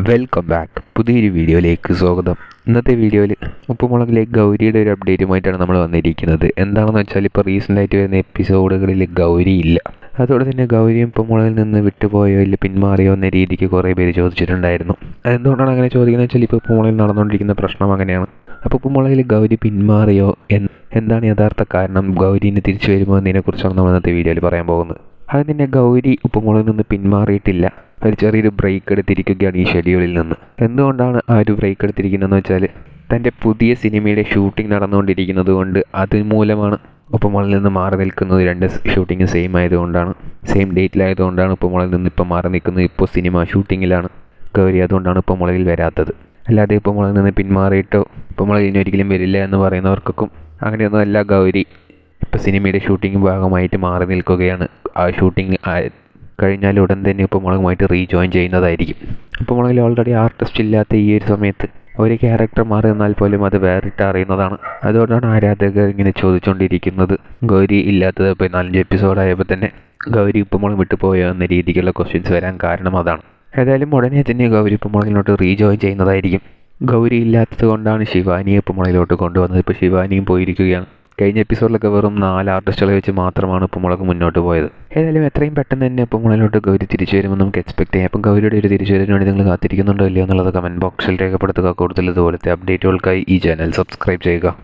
Welcome back. പുതിയൊരു വീഡിയോയിലേക്ക് സ്വാഗതം. ഇന്നത്തെ വീഡിയോയിൽ ഉപ്പുമുളകിലെ ഗൗരിയുടെ ഒരു അപ്ഡേറ്റുമായിട്ടാണ് നമ്മൾ വന്നിരിക്കുന്നത്. എന്താണെന്ന് വെച്ചാൽ ഇപ്പോൾ റീസെൻ്റായിട്ട് വരുന്ന എപ്പിസോഡുകളിൽ ഗൗരി ഇല്ല. അതോടെ തന്നെ ഗൗരിയും ഉപ്പുമുളകിൽ നിന്ന് വിട്ടുപോയോ ഇല്ല പിന്മാറിയോ എന്ന രീതിക്ക് കുറേ പേര് ചോദിച്ചിട്ടുണ്ടായിരുന്നു. അതെന്തുകൊണ്ടാണ് അങ്ങനെ ചോദിക്കുന്നത് വെച്ചാൽ ഇപ്പോൾ ഉപ്പുമുളകിൽ നടന്നുകൊണ്ടിരിക്കുന്ന പ്രശ്നം അങ്ങനെയാണ്. അപ്പോൾ ഉപ്പുമുളകിൽ ഗൗരി പിന്മാറിയോ എന്താണ് യഥാർത്ഥ കാരണം, ഗൗരിന് തിരിച്ചു വരുമോ എന്നതിനെക്കുറിച്ചാണ് നമ്മൾ ഇന്നത്തെ വീഡിയോയിൽ പറയാൻ പോകുന്നത്. അത് തന്നെ ഗൗരി ഉപ്പുമുളകിൽ നിന്ന് പിന്മാറിയിട്ടില്ല. ഒരു ചെറിയൊരു ബ്രേക്ക് എടുത്തിരിക്കുകയാണ് ഈ ഷെഡ്യൂളിൽ നിന്ന്. എന്തുകൊണ്ടാണ് ആ ഒരു ബ്രേക്ക് എടുത്തിരിക്കുന്നതെന്ന് വെച്ചാൽ തൻ്റെ പുതിയ സിനിമയുടെ ഷൂട്ടിംഗ് നടന്നുകൊണ്ടിരിക്കുന്നത് കൊണ്ട് അതുമൂലമാണ് ഉപ്പുമുളകിൽ നിന്ന് മാറി നിൽക്കുന്നത്. രണ്ട് ഷൂട്ടിംഗ് സെയിം ആയതുകൊണ്ടാണ്, സെയിം ഡേറ്റിലായതുകൊണ്ടാണ് ഉപ്പുമുളകിൽ നിന്ന് ഇപ്പം മാറി നിൽക്കുന്നത്. ഇപ്പോൾ സിനിമ ഷൂട്ടിങ്ങിലാണ് ഗൗരി, അതുകൊണ്ടാണ് ഉപ്പുമുളകിൽ വരാത്തത്. അല്ലാതെ ഉപ്പുമുളകിൽ നിന്ന് പിന്മാറിയിട്ടോ ഉപ്പുമുളകിൽ ഇനി ഒരിക്കലും വരില്ല എന്ന് പറയുന്നവർക്കും അങ്ങനെയൊന്നും അല്ല. ഗൗരി ഇപ്പോൾ സിനിമയുടെ ഷൂട്ടിംഗ് ഭാഗമായിട്ട് മാറി നിൽക്കുകയാണ്. ആ ഷൂട്ടിംഗ് കഴിഞ്ഞാൽ ഉടൻ തന്നെ ഉപ്പുമുളകുമായിട്ട് റീജോയിൻ ചെയ്യുന്നതായിരിക്കും. ഉപ്പുമുളകിൽ ഓൾറെഡി ആർട്ടിസ്റ്റ് ഇല്ലാത്ത ഈ ഒരു സമയത്ത് ഒരു ക്യാരക്ടർ മാറി നിന്നാൽ പോലും അത് വേറിട്ട് അറിയുന്നതാണ്. അതുകൊണ്ടാണ് ആരാധകർ ഇങ്ങനെ ചോദിച്ചുകൊണ്ടിരിക്കുന്നത്. ഗൗരി ഇല്ലാത്തത് ഇപ്പോൾ 4 എപ്പിസോഡായപ്പോൾ തന്നെ ഗൗരി ഉപ്പുമുളക് വിട്ടുപോയോ എന്ന രീതിക്കുള്ള ക്വസ്റ്റ്യൻസ് വരാൻ കാരണം അതാണ്. ഏതായാലും ഉടനെ തന്നെ ഗൗരി ഉപ്പുമുളകിലോട്ട് റീജോയിൻ ചെയ്യുന്നതായിരിക്കും. ഗൗരി ഇല്ലാത്തത് കൊണ്ടാണ് ശിവാനിയെ ഉപ്പുമുളകിലോട്ട് കൊണ്ടുവന്നത്. ഇപ്പോൾ ശിവാനിയും പോയിരിക്കുകയാണ്. കഴിഞ്ഞ എപ്പിസോഡിലൊക്കെ വെറും 4 ആർട്ടിസ്റ്റുകളെ വെച്ച് മാത്രമാണ് ഉപ്പുമുളക് മുന്നോട്ട് പോയത്. ഏതായാലും എത്രയും പെട്ടെന്ന് തന്നെ ഉപ്പുമുളകിലോട്ട് ഗൗരി തിരിച്ചു വരുമെന്ന് നമുക്ക് എക്സ്പെക്ട് ചെയ്യാം. അപ്പം ഗൗരിയുടെ ഒരു തിരിച്ചുവരവിന് വേണ്ടി നിങ്ങൾ കാത്തിരിക്കുന്നുണ്ടോ ഇല്ലയോ എന്നുള്ളത് കമൻറ്റ് ബോക്സിൽ രേഖപ്പെടുത്തുക. കൂടുതൽ ഇതുപോലത്തെ അപ്ഡേറ്റുകൾക്കായി ഈ ചാനൽ സബ്സ്ക്രൈബ് ചെയ്യുക.